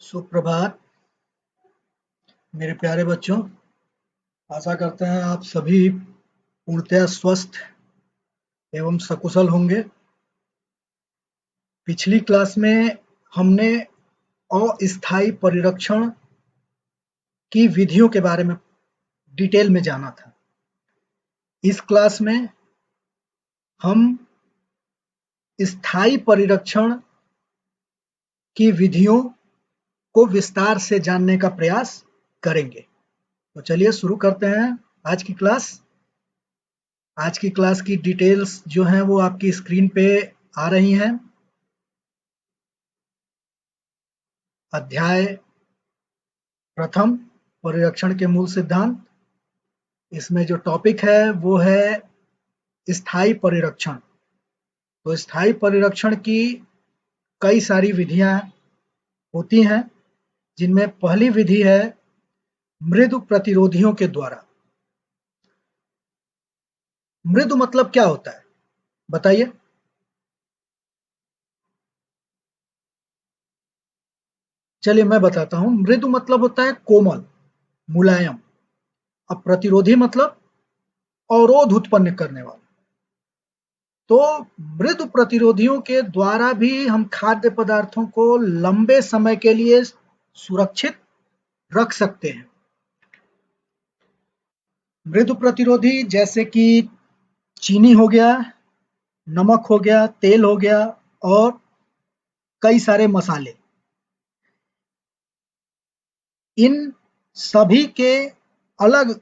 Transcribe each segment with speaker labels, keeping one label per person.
Speaker 1: सुप्रभात मेरे प्यारे बच्चों। आशा करते हैं आप सभी पूर्णतः स्वस्थ एवं सकुशल होंगे। पिछली क्लास में हमने अस्थायी परिरक्षण की विधियों के बारे में डिटेल में जाना था। इस क्लास में हम स्थायी परिरक्षण की विधियों को विस्तार से जानने का प्रयास करेंगे। तो चलिए शुरू करते हैं आज की क्लास। आज की क्लास की डिटेल्स जो हैं वो आपकी स्क्रीन पे आ रही हैं। अध्याय प्रथम, परिरक्षण के मूल सिद्धांत। इसमें जो टॉपिक है वो है स्थायी परिरक्षण। तो स्थायी परिरक्षण की कई सारी विधियां होती हैं, जिनमें पहली विधि है मृदु प्रतिरोधियों के द्वारा। मृदु मतलब क्या होता है बताइए? चलिए मैं बताता हूं। मृदु मतलब होता है कोमल, मुलायम। अब प्रतिरोधी मतलब अवरोध उत्पन्न करने वाला। तो मृदु प्रतिरोधियों के द्वारा भी हम खाद्य पदार्थों को लंबे समय के लिए सुरक्षित रख सकते हैं। मृदु प्रतिरोधी जैसे कि चीनी हो गया, नमक हो गया, तेल हो गया और कई सारे मसाले। इन सभी के अलग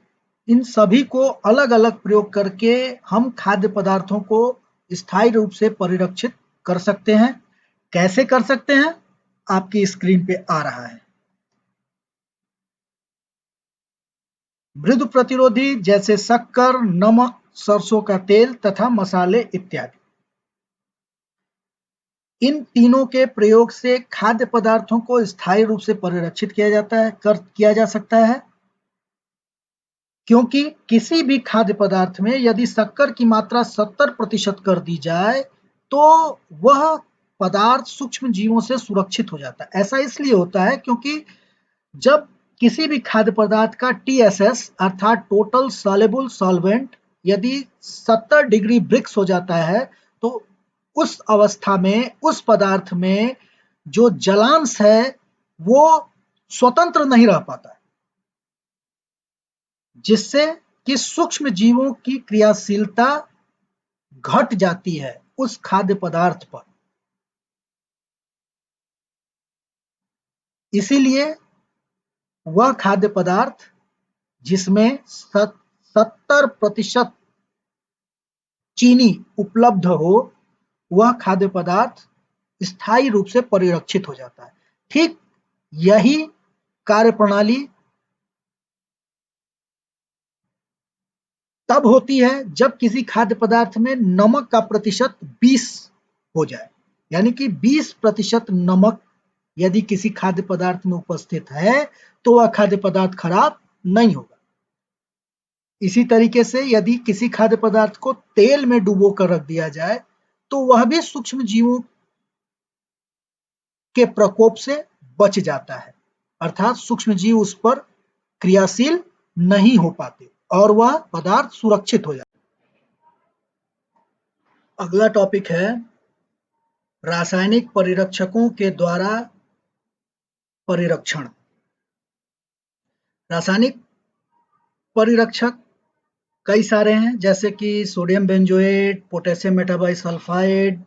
Speaker 1: इन सभी को अलग-अलग प्रयोग करके हम खाद्य पदार्थों को स्थायी रूप से परिरक्षित कर सकते हैं। कैसे कर सकते हैं? आपकी स्क्रीन पे आ रहा है। मृदु प्रतिरोधी जैसे शक्कर, नमक, सरसों का तेल तथा मसाले इत्यादि। इन तीनों के प्रयोग से खाद्य पदार्थों को स्थायी रूप से परिरक्षित किया जा सकता है, क्योंकि किसी भी खाद्य पदार्थ में यदि शक्कर की मात्रा 70% कर दी जाए तो वह पदार्थ सूक्ष्म जीवों से सुरक्षित हो जाता है। ऐसा इसलिए होता है क्योंकि जब किसी भी खाद्य पदार्थ का TSS अर्थात टोटल सॉल्युबल सॉल्वेंट यदि 70 डिग्री ब्रिक्स हो जाता है तो उस अवस्था में उस पदार्थ में जो जलांश है वो स्वतंत्र नहीं रह पाता है, जिससे कि सूक्ष्म जीवों की क्रियाशीलता घट जाती है उस खाद्य पदार्थ पर। इसीलिए वह खाद्य पदार्थ जिसमें 70% चीनी उपलब्ध हो, वह खाद्य पदार्थ स्थायी रूप से परिरक्षित हो जाता है। ठीक यही कार्यप्रणाली तब होती है जब किसी खाद्य पदार्थ में नमक का प्रतिशत 20 हो जाए, यानी कि 20% नमक यदि किसी खाद्य पदार्थ में उपस्थित है तो वह खाद्य पदार्थ खराब नहीं होगा। इसी तरीके से यदि किसी खाद्य पदार्थ को तेल में डुबो कर रख दिया जाए तो वह भी सूक्ष्म जीवों के प्रकोप से बच जाता है, अर्थात सूक्ष्म जीव उस पर क्रियाशील नहीं हो पाते और वह पदार्थ सुरक्षित हो जाता है। अगला टॉपिक है रासायनिक परिरक्षकों के द्वारा परिरक्षण। रासायनिक परिरक्षक कई सारे हैं, जैसे कि sodium benzoate, potassium metabisulphite,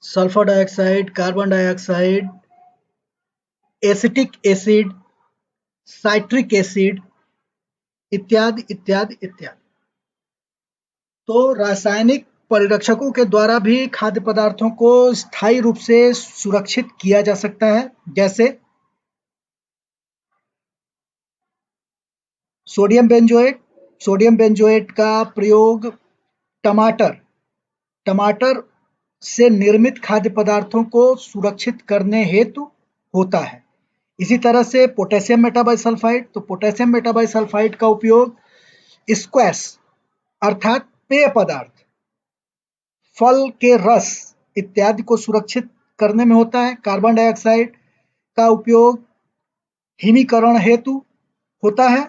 Speaker 1: sulphur dioxide, carbon dioxide, acetic acid, citric acid इत्यादि इत्यादि इत्यादि। तो रासायनिक परिरक्षकों के द्वारा भी खाद्य पदार्थों को स्थायी रूप से सुरक्षित किया जा सकता है, जैसे सोडियम बेंजोएट। सोडियम बेंजोएट का प्रयोग टमाटर से निर्मित खाद्य पदार्थों को सुरक्षित करने हेतु होता है। इसी तरह से पोटेशियम मेटाबाइसल्फाइड, तो पोटेशियम मेटाबाइसल्फाइड का उपयोग स्क्वैश अर्थात पेय पदार्थ, फल के रस इत्यादि को सुरक्षित करने में होता है। कार्बन डाइऑक्साइड का उपयोग हिमीकरण हेतु होता है।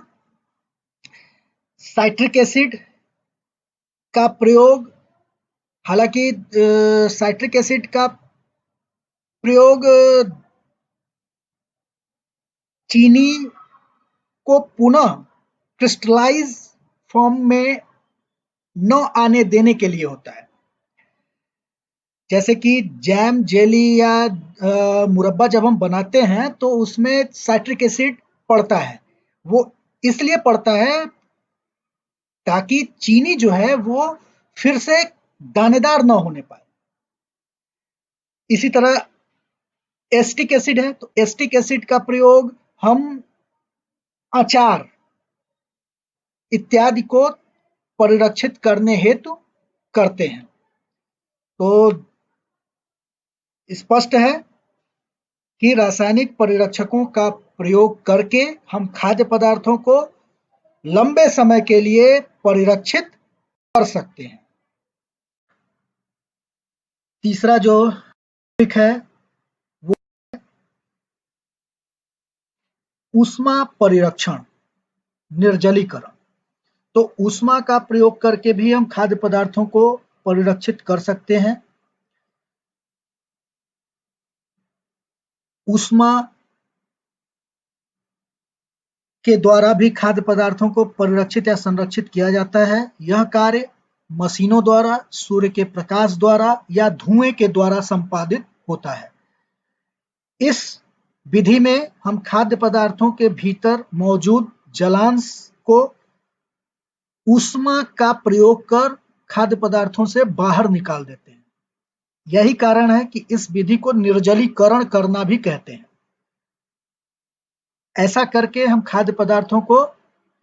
Speaker 1: साइट्रिक एसिड का प्रयोग, हालांकि साइट्रिक एसिड का प्रयोग चीनी को पुनः क्रिस्टलाइज फॉर्म में न आने देने के लिए होता है। जैसे कि जैम, जेली या मुरब्बा जब हम बनाते हैं तो उसमें साइट्रिक एसिड पड़ता है। वो इसलिए पड़ता है ताकि चीनी जो है वो फिर से दानेदार न होने पाए। इसी तरह एसिटिक एसिड है, तो एसिटिक एसिड का प्रयोग हम अचार इत्यादि को परिरक्षित करने हेतु करते हैं। तो स्पष्ट है कि रासायनिक परिरक्षकों का प्रयोग करके हम खाद्य पदार्थों को लंबे समय के लिए परिरक्षित कर सकते हैं। तीसरा जो टॉपिक है वो ऊष्मा परिरक्षण, निर्जलीकरण। तो ऊष्मा का प्रयोग करके भी हम खाद्य पदार्थों को परिरक्षित कर सकते हैं। ऊष्मा के द्वारा भी खाद्य पदार्थों को परिरक्षित या संरक्षित किया जाता है। यह कार्य मशीनों द्वारा, सूर्य के प्रकाश द्वारा या धुएं के द्वारा संपादित होता है। इस विधि में हम खाद्य पदार्थों के भीतर मौजूद जलांश को ऊष्मा का प्रयोग कर खाद्य पदार्थों से बाहर निकाल देते हैं। यही कारण है कि इस विधि को निर्जलीकरण करना भी कहते हैं। ऐसा करके हम खाद्य पदार्थों को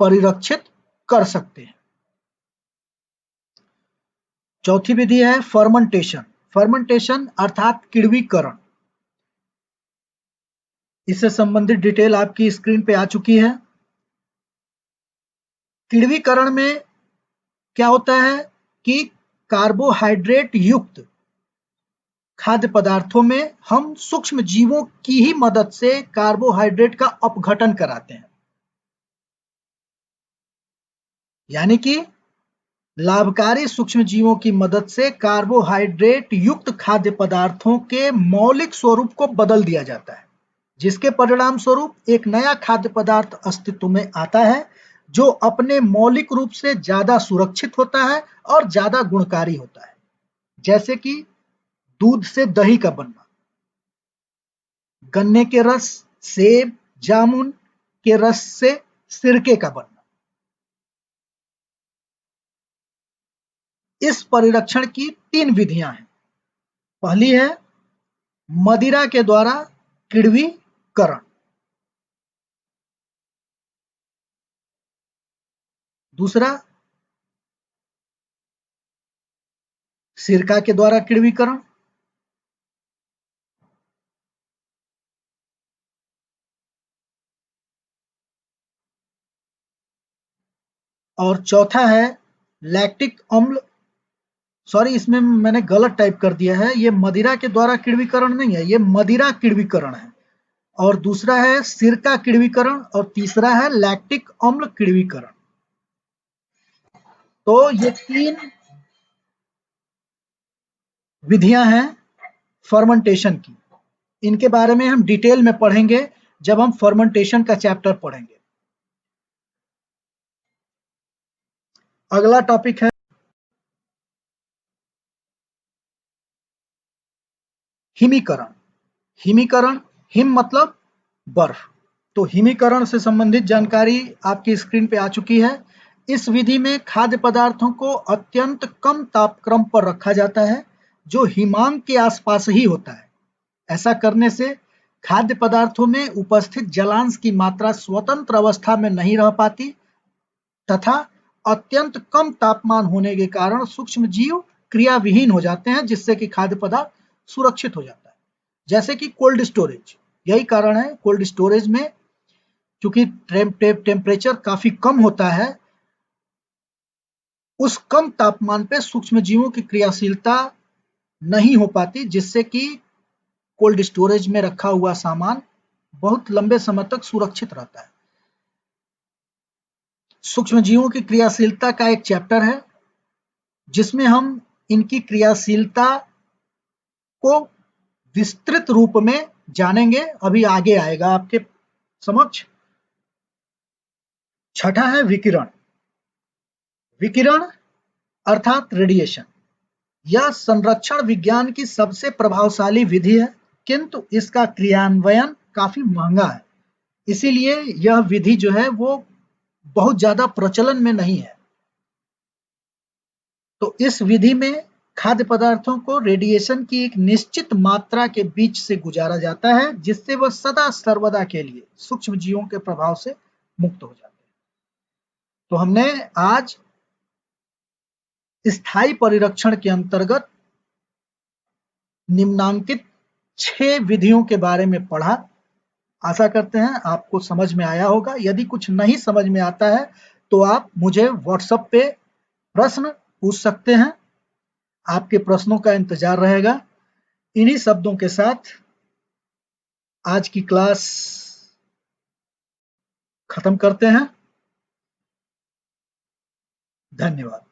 Speaker 1: परिरक्षित कर सकते हैं। चौथी विधि है फर्मेंटेशन। फर्मेंटेशन अर्थात किण्वीकरण। इससे संबंधित डिटेल आपकी स्क्रीन पे आ चुकी है। किण्वीकरण में क्या होता है कि कार्बोहाइड्रेट युक्त खाद्य पदार्थों में हम सूक्ष्म जीवों की ही मदद से कार्बोहाइड्रेट का अपघटन कराते हैं। यानी कि लाभकारी सूक्ष्म जीवों की मदद से कार्बोहाइड्रेट युक्त खाद्य पदार्थों के मौलिक स्वरूप को बदल दिया जाता है, जिसके परिणाम स्वरूप एक नया खाद्य पदार्थ अस्तित्व में आता है जो अपने मौलिक रूप से ज्यादा सुरक्षित होता है और ज्यादा गुणकारी होता है। जैसे कि दूध से दही का बनना, गन्ने के रस, सेब, जामुन के रस से सिरके का बनना। इस परिरक्षण की 3 विधियां हैं। पहली है मदिरा के द्वारा किण्वीकरण। दूसरा सिरका के द्वारा किण्वीकरण। और चौथा है लैक्टिक अम्ल। सॉरी, इसमें मैंने गलत टाइप कर दिया है। ये मदिरा के द्वारा किण्वीकरण नहीं है, ये मदिरा किण्वीकरण है। और दूसरा है सिरका किण्वीकरण और तीसरा है लैक्टिक अम्ल किण्वीकरण। तो ये 3 विधियां हैं फर्मेंटेशन की। इनके बारे में हम डिटेल में पढ़ेंगे जब हम फर्मेंटेशन का चैप्टर पढ़ेंगे। अगला टॉपिक है हिमीकरण। हिमीकरण, हिम मतलब बर्फ। तो हिमीकरण से संबंधित जानकारी आपकी स्क्रीन पे आ चुकी है। इस विधि में खाद्य पदार्थों को अत्यंत कम तापक्रम पर रखा जाता है जो हिमांक के आसपास ही होता है। ऐसा करने से खाद्य पदार्थों में उपस्थित जलांश की मात्रा स्वतंत्र अवस्था में नहीं रह पाती तथा अत्यंत कम तापमान होने के कारण सूक्ष्म जीव क्रिया विहीन हो जाते हैं, जिससे कि खाद्य पदार्थ सुरक्षित हो जाता है। जैसे कि कोल्ड स्टोरेज, यही कारण है कोल्ड स्टोरेज में चूंकि टेम्परेचर काफी कम होता है, उस कम तापमान पे सूक्ष्म जीवों की क्रियाशीलता नहीं हो पाती, जिससे कि कोल्ड स्टोरेज में रखा हुआ सामान बहुत लंबे समय तक सुरक्षित रहता है। सूक्ष्म जीवों की क्रियाशीलता का एक चैप्टर है जिसमें हम इनकी क्रियाशीलता को विस्तृत रूप में जानेंगे, अभी आगे आएगा आपके समक्ष। छठा है विकिरण। विकिरण अर्थात रेडिएशन। यह संरक्षण विज्ञान की सबसे प्रभावशाली विधि है, किंतु इसका क्रियान्वयन काफी महंगा है। इसीलिए यह विधि जो है वो बहुत ज्यादा प्रचलन में नहीं है। तो इस विधि में खाद्य पदार्थों को रेडिएशन की एक निश्चित मात्रा के बीच से गुजारा जाता है, जिससे वह सदा सर्वदा के लिए सूक्ष्म जीवों के प्रभाव से मुक्त हो जाते हैं। तो हमने आज स्थायी परिरक्षण के अंतर्गत निम्नांकित 6 विधियों के बारे में पढ़ा। आशा करते हैं आपको समझ में आया होगा। यदि कुछ नहीं समझ में आता है तो आप मुझे व्हाट्सएप पे प्रश्न पूछ सकते हैं। आपके प्रश्नों का इंतजार रहेगा। इन्हीं शब्दों के साथ आज की क्लास खत्म करते हैं। धन्यवाद।